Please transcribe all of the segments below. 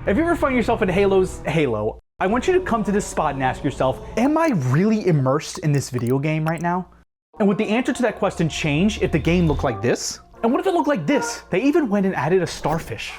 If you ever find yourself in Halo, I want you to come to this spot and ask yourself, am I really immersed in this video game right now? And would the answer to that question change if the game looked like this? And what if it looked like this? They even went and added a starfish.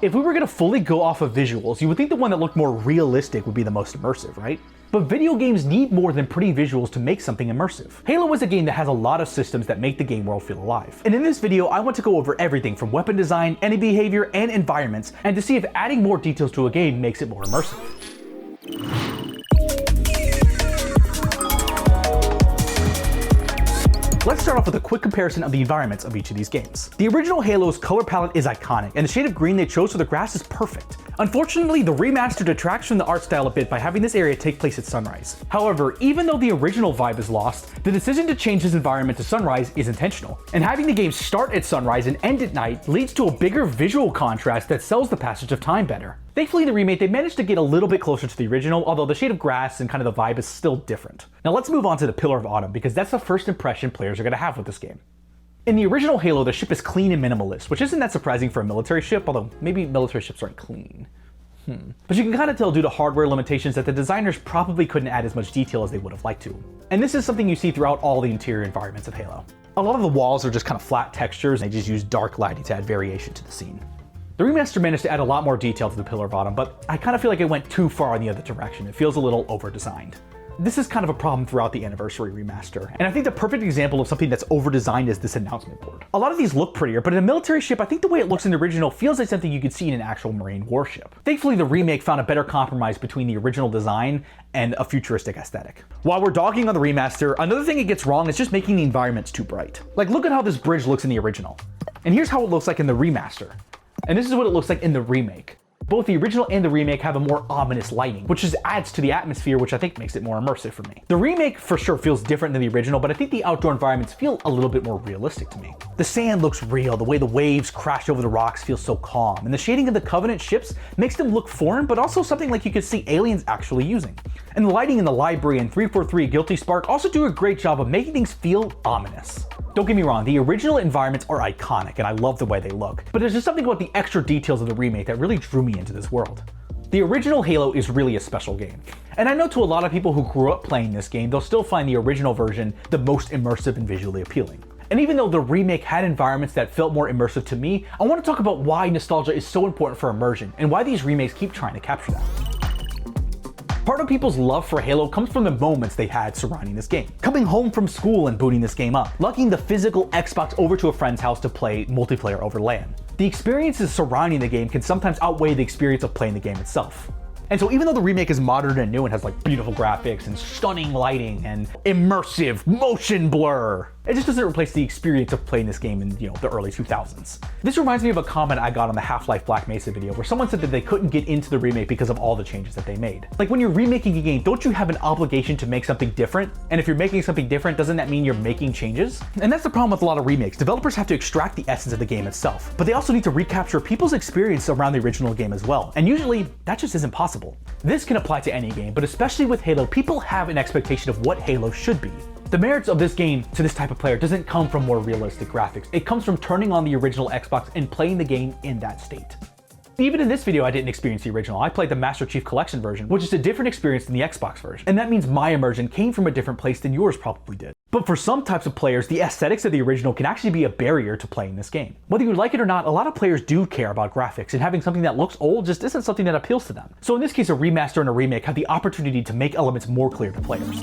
If we were gonna fully go off of visuals, you would think the one that looked more realistic would be the most immersive, right? But video games need more than pretty visuals to make something immersive. Halo is a game that has a lot of systems that make the game world feel alive. And in this video, I want to go over everything from weapon design, enemy behavior, and environments, and to see if adding more details to a game makes it more immersive. Let's start off with a quick comparison of the environments of each of these games. The original Halo's color palette is iconic, and the shade of green they chose for the grass is perfect. Unfortunately, the remaster detracts from the art style a bit by having this area take place at sunrise. However, even though the original vibe is lost, the decision to change this environment to sunrise is intentional. And having the game start at sunrise and end at night leads to a bigger visual contrast that sells the passage of time better. Thankfully, the remake, they managed to get a little bit closer to the original, although the shade of grass and kind of the vibe is still different. Now let's move on to the Pillar of Autumn, because that's the first impression players are going to have with this game. In the original Halo, the ship is clean and minimalist, which isn't that surprising for a military ship, although maybe military ships aren't clean. But you can kind of tell due to hardware limitations that the designers probably couldn't add as much detail as they would have liked to. And this is something you see throughout all the interior environments of Halo. A lot of the walls are just kind of flat textures, and they just use dark lighting to add variation to the scene. The remaster managed to add a lot more detail to the Pillar of Autumn, but I kind of feel like it went too far in the other direction. It feels a little over-designed. This is kind of a problem throughout the Anniversary remaster, and I think the perfect example of something that's over-designed is this announcement board. A lot of these look prettier, but in a military ship, I think the way it looks in the original feels like something you could see in an actual Marine warship. Thankfully, the remake found a better compromise between the original design and a futuristic aesthetic. While we're dogging on the remaster, another thing it gets wrong is just making the environments too bright. Like, look at how this bridge looks in the original. And here's how it looks like in the remaster. And this is what it looks like in the remake. Both the original and the remake have a more ominous lighting, which just adds to the atmosphere, which I think makes it more immersive for me. The remake for sure feels different than the original, but I think the outdoor environments feel a little bit more realistic to me. The sand looks real, the way the waves crash over the rocks feels so calm, and the shading of the Covenant ships makes them look foreign, but also something like you could see aliens actually using. And the lighting in the library and 343 Guilty Spark also do a great job of making things feel ominous. Don't get me wrong, the original environments are iconic and I love the way they look, but there's just something about the extra details of the remake that really drew me into this world. The original Halo is really a special game. And I know to a lot of people who grew up playing this game, they'll still find the original version the most immersive and visually appealing. And even though the remake had environments that felt more immersive to me, I want to talk about why nostalgia is so important for immersion and why these remakes keep trying to capture that. Part of people's love for Halo comes from the moments they had surrounding this game. Coming home from school and booting this game up, lugging the physical Xbox over to a friend's house to play multiplayer over LAN. The experiences surrounding the game can sometimes outweigh the experience of playing the game itself. And so even though the remake is modern and new and has like beautiful graphics and stunning lighting and immersive motion blur, it just doesn't replace the experience of playing this game in, the early 2000s. This reminds me of a comment I got on the Half-Life Black Mesa video where someone said that they couldn't get into the remake because of all the changes that they made. Like, when you're remaking a game, don't you have an obligation to make something different? And if you're making something different, doesn't that mean you're making changes? And that's the problem with a lot of remakes. Developers have to extract the essence of the game itself, but they also need to recapture people's experience around the original game as well. And usually, that just isn't possible. This can apply to any game, but especially with Halo, people have an expectation of what Halo should be. The merits of this game to this type of player doesn't come from more realistic graphics. It comes from turning on the original Xbox and playing the game in that state. Even in this video, I didn't experience the original. I played the Master Chief Collection version, which is a different experience than the Xbox version. And that means my immersion came from a different place than yours probably did. But for some types of players, the aesthetics of the original can actually be a barrier to playing this game. Whether you like it or not, a lot of players do care about graphics, and having something that looks old just isn't something that appeals to them. So in this case, a remaster and a remake have the opportunity to make elements more clear to players.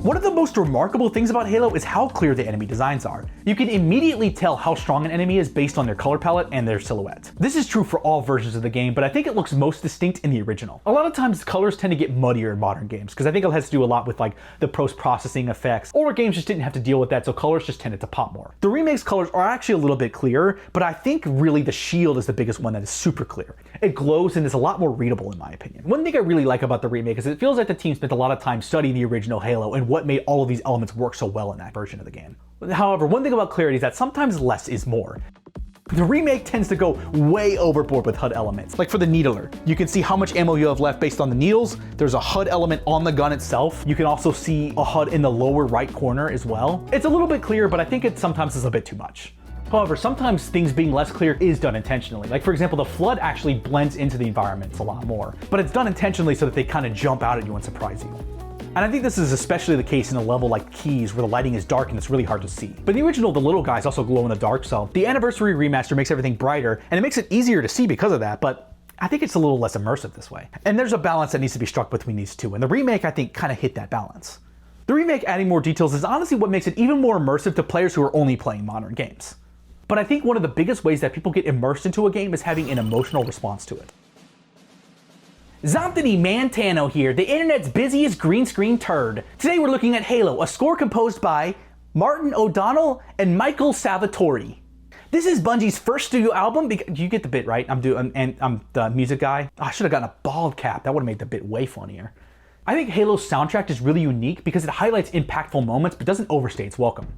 One of the most remarkable things about Halo is how clear the enemy designs are. You can immediately tell how strong an enemy is based on their color palette and their silhouette. This is true for all versions of the game, but I think it looks most distinct in the original. A lot of times colors tend to get muddier in modern games, because I think it has to do a lot with like the post-processing effects, or games just didn't have to deal with that, so colors just tended to pop more. The remake's colors are actually a little bit clearer, but I think really the shield is the biggest one that is super clear. It glows and is a lot more readable in my opinion. One thing I really like about the remake is it feels like the team spent a lot of time studying the original Halo and what made all of these elements work so well in that version of the game. However, one thing about clarity is that sometimes less is more. The remake tends to go way overboard with HUD elements. Like for the needler, you can see how much ammo you have left based on the needles. There's a HUD element on the gun itself. You can also see a HUD in the lower right corner as well. It's a little bit clear, but I think it sometimes is a bit too much. However, sometimes things being less clear is done intentionally. Like for example, the flood actually blends into the environments a lot more, but it's done intentionally so that they kind of jump out at you and surprise you. And I think this is especially the case in a level like Keys, where the lighting is dark and it's really hard to see. But in the original, the little guys also glow in the dark, so the Anniversary Remaster makes everything brighter, and it makes it easier to see because of that, but I think it's a little less immersive this way. And there's a balance that needs to be struck between these two, and the remake, I think, kind of hit that balance. The remake adding more details is honestly what makes it even more immersive to players who are only playing modern games. But I think one of the biggest ways that people get immersed into a game is having an emotional response to it. Zontany Mantano here, the internet's busiest green screen turd. Today we're looking at Halo, a score composed by Martin O'Donnell and Michael Salvatore. This is Bungie's first studio album. You get the bit, right? I'm the music guy. Oh, I should have gotten a bald cap. That would have made the bit way funnier. I think Halo's soundtrack is really unique because it highlights impactful moments but doesn't overstay its welcome.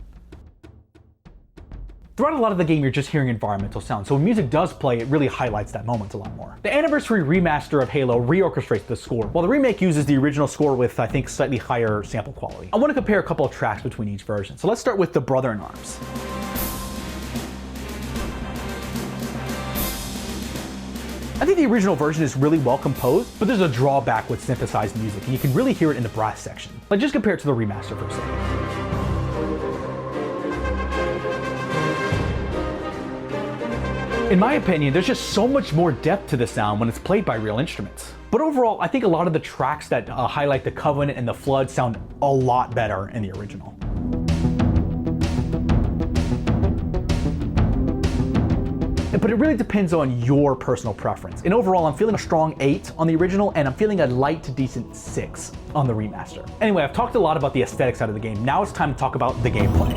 Throughout a lot of the game, you're just hearing environmental sound, so when music does play, it really highlights that moment a lot more. The Anniversary Remaster of Halo reorchestrates the score, while the remake uses the original score with, I think, slightly higher sample quality. I want to compare a couple of tracks between each version, so let's start with the Brother-in-Arms. I think the original version is really well composed, but there's a drawback with synthesized music, and you can really hear it in the brass section. Like, just compare it to the remaster for a second. In my opinion, there's just so much more depth to the sound when it's played by real instruments. But overall, I think a lot of the tracks that highlight the Covenant and the Flood sound a lot better in the original. But it really depends on your personal preference. And overall, I'm feeling a strong 8 on the original, and I'm feeling a light to decent 6 on the remaster. Anyway, I've talked a lot about the aesthetic side of the game. Now it's time to talk about the gameplay.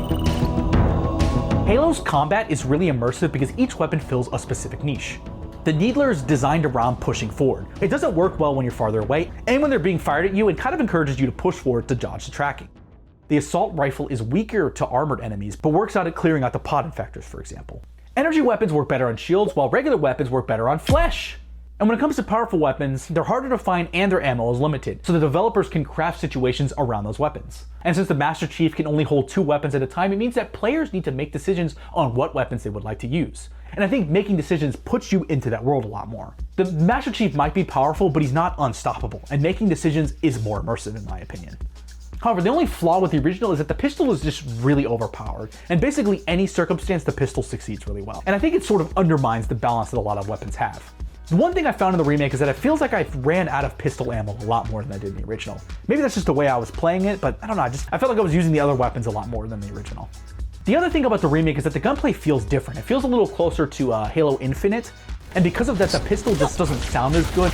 Halo's combat is really immersive because each weapon fills a specific niche. The Needler is designed around pushing forward. It doesn't work well when you're farther away, and when they're being fired at you, it kind of encourages you to push forward to dodge the tracking. The Assault Rifle is weaker to armored enemies, but works out at clearing out the pod infectors, for example. Energy weapons work better on shields, while regular weapons work better on flesh. And when it comes to powerful weapons, they're harder to find and their ammo is limited, so the developers can craft situations around those weapons. And since the Master Chief can only hold 2 weapons at a time, it means that players need to make decisions on what weapons they would like to use. And I think making decisions puts you into that world a lot more. The Master Chief might be powerful, but he's not unstoppable, and making decisions is more immersive in my opinion. However, the only flaw with the original is that the pistol is just really overpowered, and basically any circumstance the pistol succeeds really well. And I think it sort of undermines the balance that a lot of weapons have. The one thing I found in the remake is that it feels like I ran out of pistol ammo a lot more than I did in the original. Maybe that's just the way I was playing it, but I don't know, I felt like I was using the other weapons a lot more than the original. The other thing about the remake is that the gunplay feels different. It feels a little closer to Halo Infinite, and because of that, the pistol just doesn't sound as good.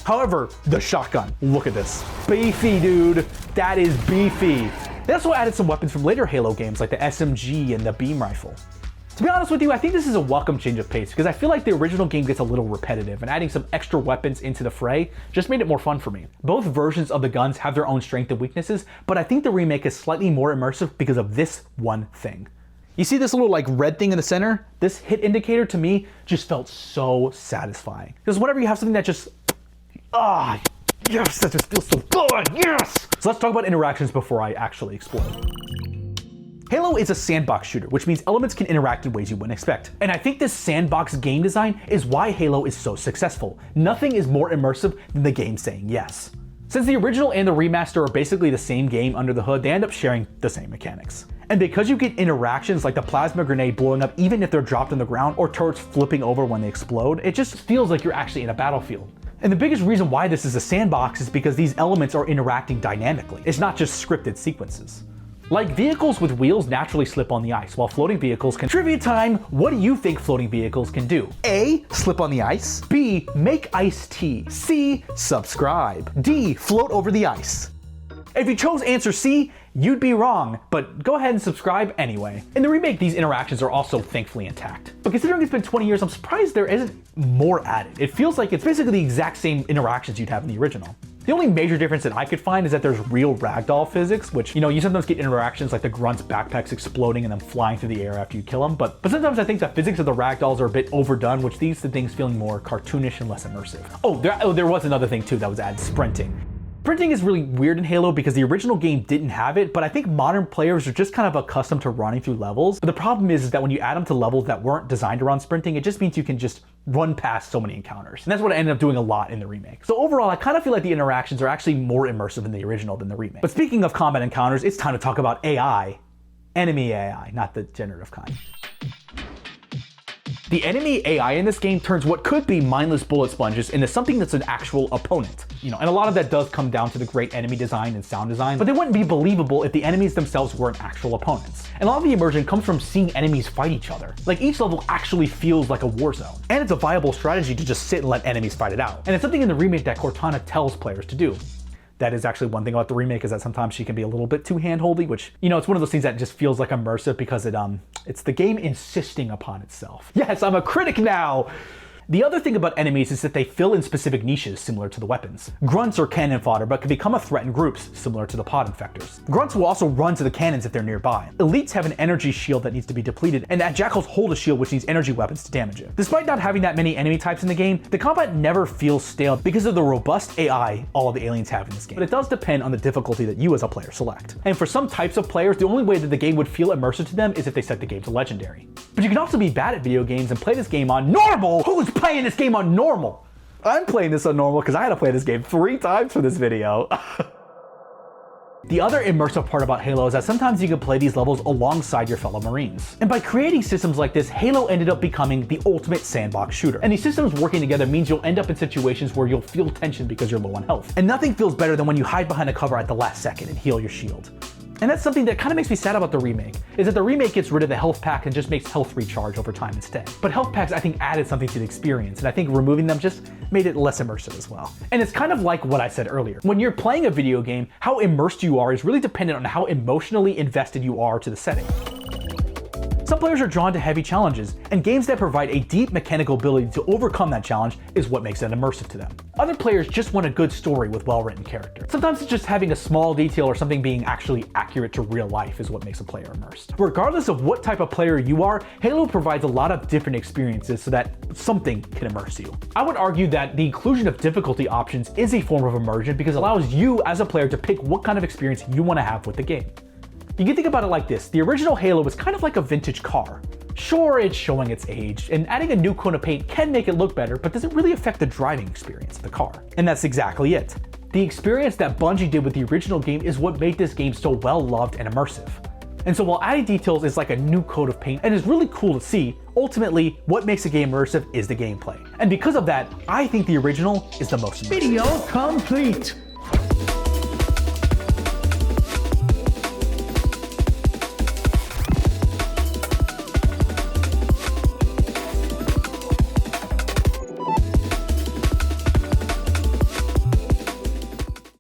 However, the shotgun, look at this. Beefy, dude. That is beefy. They also added some weapons from later Halo games like the SMG and the beam rifle. To be honest with you, I think this is a welcome change of pace because I feel like the original game gets a little repetitive, and adding some extra weapons into the fray just made it more fun for me. Both versions of the guns have their own strengths and weaknesses, but I think the remake is slightly more immersive because of this one thing. You see this little like red thing in the center? This hit indicator to me just felt so satisfying. Because whenever you have something that just, yes, that just feels so good, yes! So let's talk about interactions before I actually explode. Halo is a sandbox shooter, which means elements can interact in ways you wouldn't expect. And I think this sandbox game design is why Halo is so successful. Nothing is more immersive than the game saying yes. Since the original and the remaster are basically the same game under the hood, they end up sharing the same mechanics. And because you get interactions like the plasma grenade blowing up even if they're dropped on the ground, or turrets flipping over when they explode, it just feels like you're actually in a battlefield. And the biggest reason why this is a sandbox is because these elements are interacting dynamically. It's not just scripted sequences. Like vehicles with wheels naturally slip on the ice, while floating vehicles can. Trivia time, what do you think floating vehicles can do? A, slip on the ice. B, make iced tea. C, subscribe. D, float over the ice. If you chose answer C, you'd be wrong, but go ahead and subscribe anyway. In the remake, these interactions are also thankfully intact. But considering it's been 20 years, I'm surprised there isn't more added. It feels like it's basically the exact same interactions you'd have in the original. The only major difference that I could find is that there's real ragdoll physics, which, you sometimes get interactions like the grunt's backpacks exploding and then flying through the air after you kill them, but sometimes I think the physics of the ragdolls are a bit overdone, which leads to things feeling more cartoonish and less immersive. Oh, there was another thing too that was added, sprinting. Sprinting is really weird in Halo because the original game didn't have it, but I think modern players are just kind of accustomed to running through levels. But the problem is that when you add them to levels that weren't designed around sprinting, it just means you can just run past so many encounters. And that's what I ended up doing a lot in the remake. So overall, I kind of feel like the interactions are actually more immersive in the original than the remake. But speaking of combat encounters, it's time to talk about AI. Enemy AI, not the generative kind. The enemy AI in this game turns what could be mindless bullet sponges into something that's an actual opponent. And a lot of that does come down to the great enemy design and sound design, but they wouldn't be believable if the enemies themselves weren't actual opponents. And a lot of the immersion comes from seeing enemies fight each other. Like, each level actually feels like a war zone. And it's a viable strategy to just sit and let enemies fight it out. And it's something in the remake that Cortana tells players to do. That is actually one thing about the remake, is that sometimes she can be a little bit too hand-holdy, which, it's one of those things that just feels like immersive because it's the game insisting upon itself. Yes, I'm a critic now! The other thing about enemies is that they fill in specific niches similar to the weapons. Grunts are cannon fodder, but can become a threat in groups, similar to the pod infectors. Grunts will also run to the cannons if they're nearby. Elites have an energy shield that needs to be depleted, and jackals hold a shield which needs energy weapons to damage it. Despite not having that many enemy types in the game, the combat never feels stale because of the robust AI all of the aliens have in this game. But it does depend on the difficulty that you as a player select. And for some types of players, the only way that the game would feel immersive to them is if they set the game to legendary. But you can also be bad at video games and play this game on normal! Who's playing this game on normal? I'm playing this on normal because I had to play this game 3 times for this video. The other immersive part about Halo is that sometimes you can play these levels alongside your fellow Marines. And by creating systems like this, Halo ended up becoming the ultimate sandbox shooter. And these systems working together means you'll end up in situations where you'll feel tension because you're low on health. And nothing feels better than when you hide behind a cover at the last second and heal your shield. And that's something that kind of makes me sad about the remake, is that the remake gets rid of the health pack and just makes health recharge over time instead. But health packs, I think, added something to the experience, and I think removing them just made it less immersive as well. And it's kind of like what I said earlier. When you're playing a video game, how immersed you are is really dependent on how emotionally invested you are to the setting. Some players are drawn to heavy challenges, and games that provide a deep mechanical ability to overcome that challenge is what makes it immersive to them. Other players just want a good story with well-written characters. Sometimes it's just having a small detail or something being actually accurate to real life is what makes a player immersed. Regardless of what type of player you are, Halo provides a lot of different experiences so that something can immerse you. I would argue that the inclusion of difficulty options is a form of immersion because it allows you as a player to pick what kind of experience you want to have with the game. You can think about it like this. The original Halo was kind of like a vintage car. Sure, it's showing its age, and adding a new coat of paint can make it look better, but does it really affect the driving experience of the car? And that's exactly it. The experience that Bungie did with the original game is what made this game so well loved and immersive. And so while adding details is like a new coat of paint and is really cool to see, ultimately, what makes a game immersive is the gameplay. And because of that, I think the original is the most immersive. Video complete!